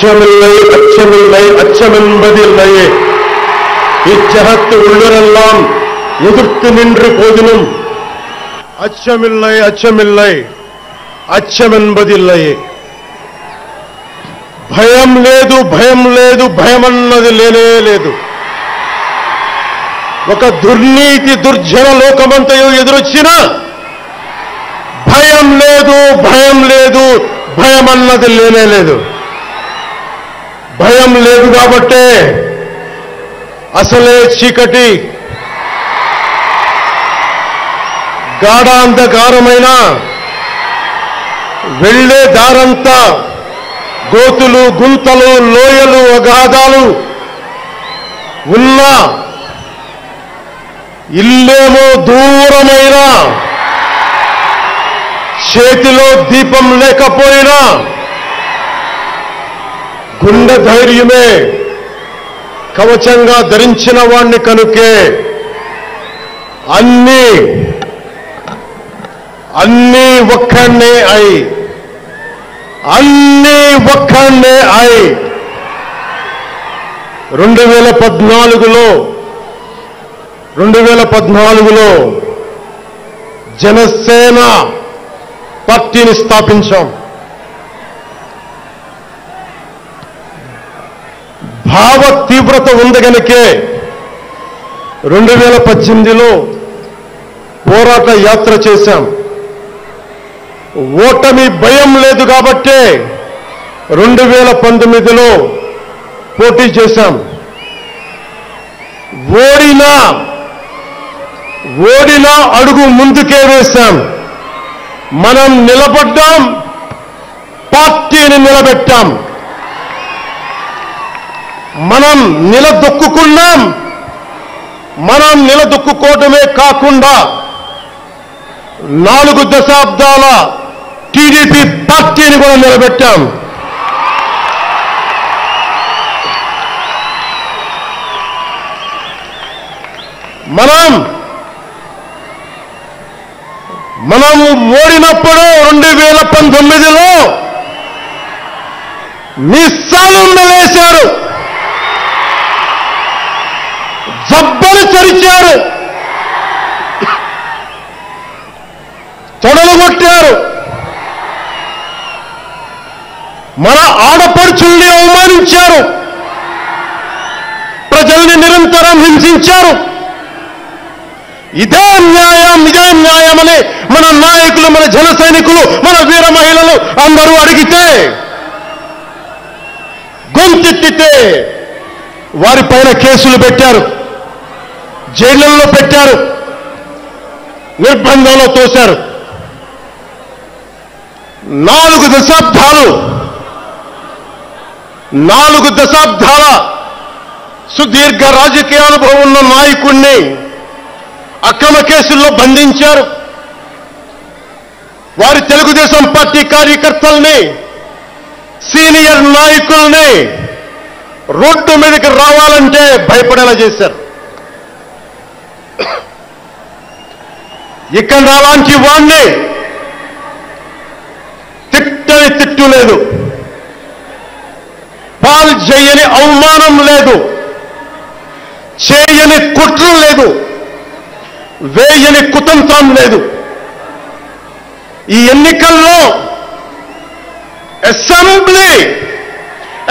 அச்சமில்லை அச்சமில்லை அச்சமென்பதில்லையே. இச்சகத்து உள்ளரெல்லாம் எதிர்த்து நின்று போதிலும் அச்சமில்லை அச்சமில்லை అచ్చమెన్బదిల్లయే. భయం లేదు భయం లేదు భయమన్నది లేనే లేదు. ఒక దుర్నీతి దుర్జన లోకమంతయు ఎదురొచ్చినా భయం లేదు భయం లేదు భయమన్నది లేనే లేదు. భయం లేదు కాబట్టే అసలే చీకటి గాఢాంధకారమైన వెళ్లే దారంతా గోతులు గుంతలు లోయలు అగాధాలు ఉన్న ఇల్లేమో దూరమైన చేతిలో దీపం లేకపోయినా గుండె ధైర్యమే కవచంగా ధరించిన వాణ్ణి కనుకే అన్నీ ఒక్కడే అయి 2014లో జనసేన పార్టీని స్థాపించాం. భావ తీవ్రత ఉంది కనుకే 2018లో పోరాట యాత్ర చేశాం. ఓటమి భయం లేదు కాబట్టే 2019లో పోటీ చేశాం. ఓడినా అడుగు ముందుకే వేశాం. మనం నిలబడ్డాం, పార్టీని నిలబెట్టాం. మనం నిలదొక్కుకున్నాం. మనం నిలదొక్కుకోవడమే కాకుండా 4 దశాబ్దాల టీడీపీ పార్టీని కూడా నిలబెట్టాం. మనం ఓడినప్పుడు 2019లో మిస్సాలు మెలేశారు, జబ్బలు చరిచారు, తొడలు కొట్టారు, మన ఆడపడుచుల్ని అవమానించారు, ప్రజల్ని నిరంతరం హింసించారు. ఇదే న్యాయమని మన నాయకులు, మన జన సైనికులు, మన వీర మహిళలు అందరూ అడిగితే, గొంతెత్తితే వారిపైన కేసులు పెట్టారు, జైళ్లలో పెట్టారు, నిర్బంధంలో తోశారు. 4 దశాబ్దాల సుదీర్ఘ రాజకీయ అనుభవం ఉన్న నాయకుణ్ణి అక్రమ కేసుల్లో బంధించారు. వారి తెలుగుదేశం పార్టీ కార్యకర్తల్ని, సీనియర్ నాయకుల్ని రోడ్డు మీదకి రావాలంటే భయపడేలా చేశారు. ఇక్కడ అలాంటి వాణ్ణి తిట్టని తిట్టు లేదు, పాల్ చేయని అవమానం లేదు, చేయని కుట్ర లేదు, వేయని కుతంత్రం లేదు. ఈ ఎన్నికల్లో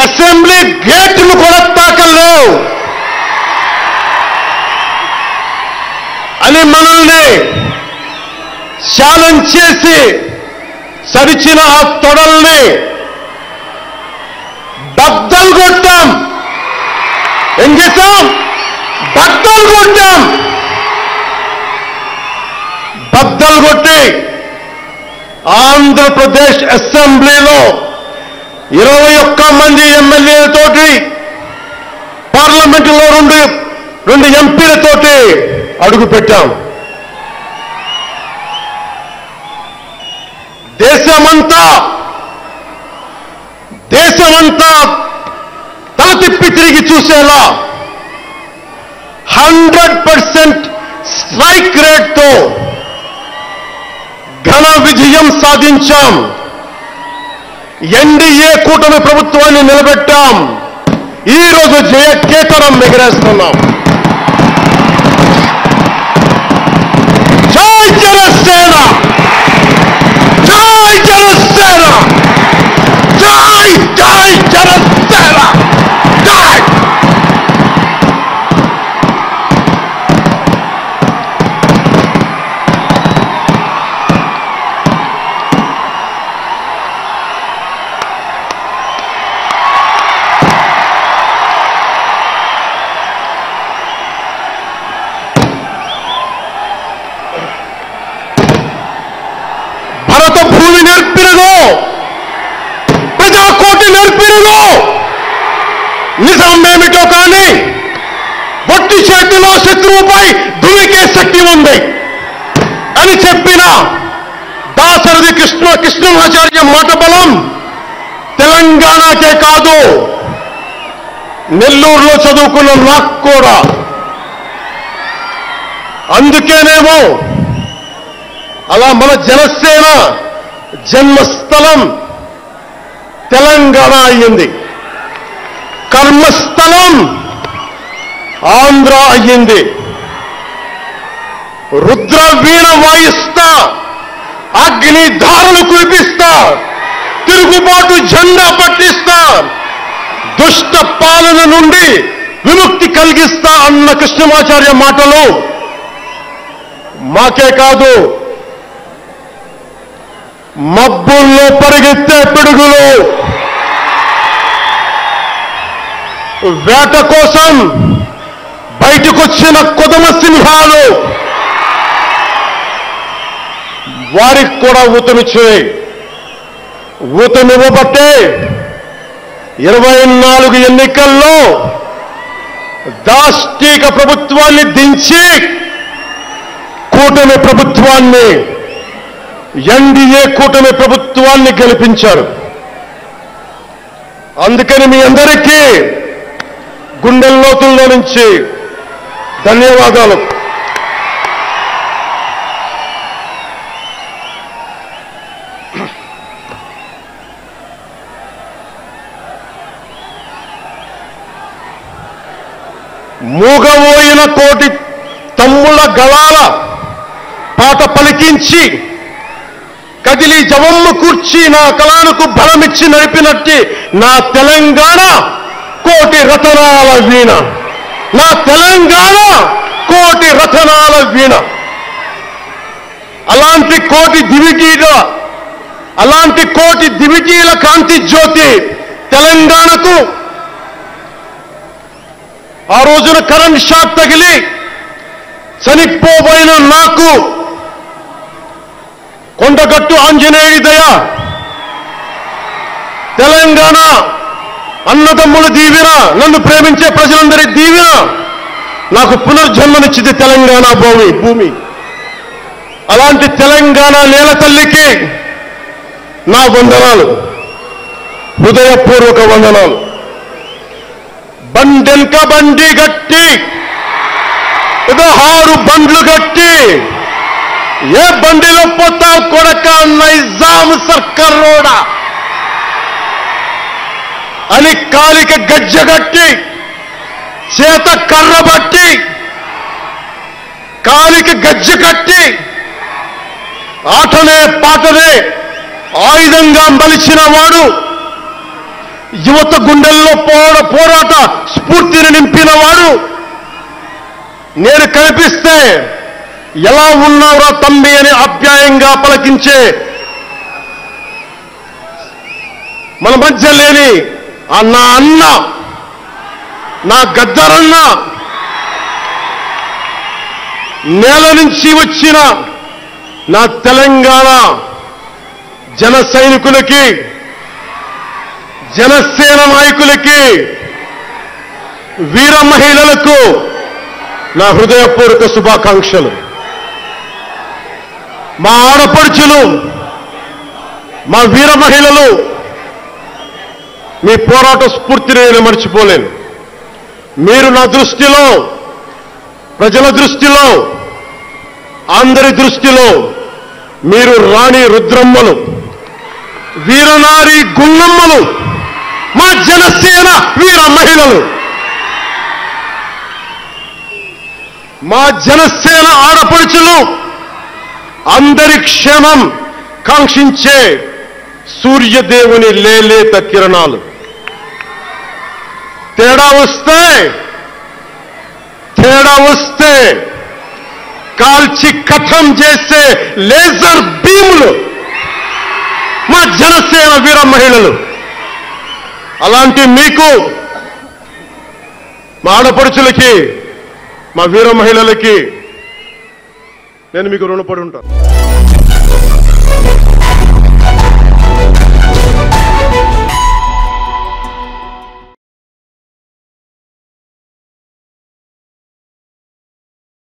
అసెంబ్లీ గేట్లు కూడా తాకలేవు అని మనల్ని ఛాలెంజ్ చేసి సరిచిన ఆ తొడల్ని బద్దలు కొట్టాం. ఏం చేశాం? బద్దలు కొట్టాం. బద్దలు కొట్టి ఆంధ్రప్రదేశ్ అసెంబ్లీలో 21 మంది ఎమ్మెల్యేలతోటి, పార్లమెంటులో 2 ఎంపీలతోటి అడుగుపెట్టాం. దేశమంతా తల తిప్పి తిరిగి చూసేలా 100% స్ట్రైక్ రేట్తో ఘన విజయం సాధించాం. ఎన్డీఏ కూటమి ప్రభుత్వాన్ని నిలబెట్టాం. ఈ రోజు జయకేతనం ఎగరేస్తున్నాం. జై జనసేన, జై జనసేన, జై జై జనసేన, జై. భూమి నేర్పినదో, ప్రజాకోటి నేర్పినదో, నిజమేమిటో కానీ ఒట్టి చేతిలో శత్రువుపై దుమికే శక్తి ఉంది అని చెప్పిన దాశరథి కృష్ణమాచార్య మాట బలం తెలంగాణకే కాదు, నెల్లూరులో చదువుకున్న నాకు కూడా. అందుకేనేమో అలా మన జనసేన జన్మస్థలం తెలంగాణ అయ్యింది, కర్మస్థలం ఆంధ్ర అయ్యింది. రుద్ర వీణ వాయిస్తా, అగ్ని ధారలు కురిపిస్తా, తిరుగుబాటు జెండా పట్టిస్తా, దుష్ట పాలన నుండి విముక్తి కలిగిస్తా అన్న కృష్ణమాచార్య మాటలు మాకే కాదు, మబ్బుల్లో పరిగెత్తే పిడుగులు, వేట కోసం బయటకొచ్చిన కొదమ సింహాలు వారికి కూడా ఊతమిచ్చాయి. ఊతమివ్వబట్టే 24 ఎన్నికల్లో దాష్టీక ప్రభుత్వాన్ని దించి కూటమి ప్రభుత్వాన్ని, ఎన్డీఏ కూటమి ప్రభుత్వాన్ని గెలిపించారు. అందుకని మీ అందరికీ గుండెల లోతుల్లో నుంచి ధన్యవాదాలు. మూగబోయిన కోటి తమ్ముళ్ళ గళాల పాట పలికించి కదిలి జవమ్ము కూర్చి నా కళానికి బలమిచ్చి నడిపినట్టి నా తెలంగాణ కోటి రతనాల వీణ, నా తెలంగాణ కోటి రతనాల వీణ. అలాంటి కోటి దివిటీల కాంతి జ్యోతి తెలంగాణకు ఆ రోజున కరెంట్ షాక్ తగిలి చనిపోబోయిన నాకు కొండగట్టు ఆంజనేయుడి దయ, తెలంగాణ అన్నదమ్ముల దీవెన, నన్ను ప్రేమించే ప్రజలందరి దీవెన నాకు పునర్జన్మనిచ్చింది తెలంగాణ భూమి. అలాంటి తెలంగాణ నేల తల్లికి నా వందనాలు, హృదయపూర్వక వందనాలు. బండెంక బండి గట్టి 16 బండ్లు గట్టి ఏ బండిలో పోతావు కొడక నైజాం సర్కార్ రోడా అని కాలికి గజ్జగట్టి, చేత కర్ర బట్టి, కాలికి గజ్జ కట్టి, ఆటనే పాటనే ఆయుధంగా మలిచిన వాడు, యువత గుండెల్లో పోరాట స్ఫూర్తిని నింపిన వాడు, నేను కనిపిస్తే ఎలా ఉన్నావురా తమ్మి అని ఆప్యాయంగా పలకించే మన మధ్య లేని నా అన్న, నా గద్దరన్న, నేల నుంచి వచ్చిన నా తెలంగాణ జన సైనికులకి, జనసేన నాయకులకి, వీర మహిళలకు నా హృదయపూర్వక శుభాకాంక్షలు. మా ఆడపడుచులు, మా వీర మహిళలు, మీ పోరాట స్ఫూర్తిని నేను మర్చిపోలేను. మీరు నా దృష్టిలో, ప్రజల దృష్టిలో, అందరి దృష్టిలో మీరు రాణి రుద్రమ్మలు, వీరనారి గుండమ్మలు, మా జనసేన వీర మహిళలు, మా జనసేన ఆడపడుచులు, అందరి క్షేమం కాంక్షించే సూర్యదేవుని లేలేత కిరణాలు. తేడా వస్తే కాల్చి కథం చేసే లేజర్ బీములు మా జనసేన వీర మహిళలు. అలాంటి మీకు, మా ఆడపడుచులకి, మా వీర మహిళలకి నేను మీకు రుణపడి ఉంటాను.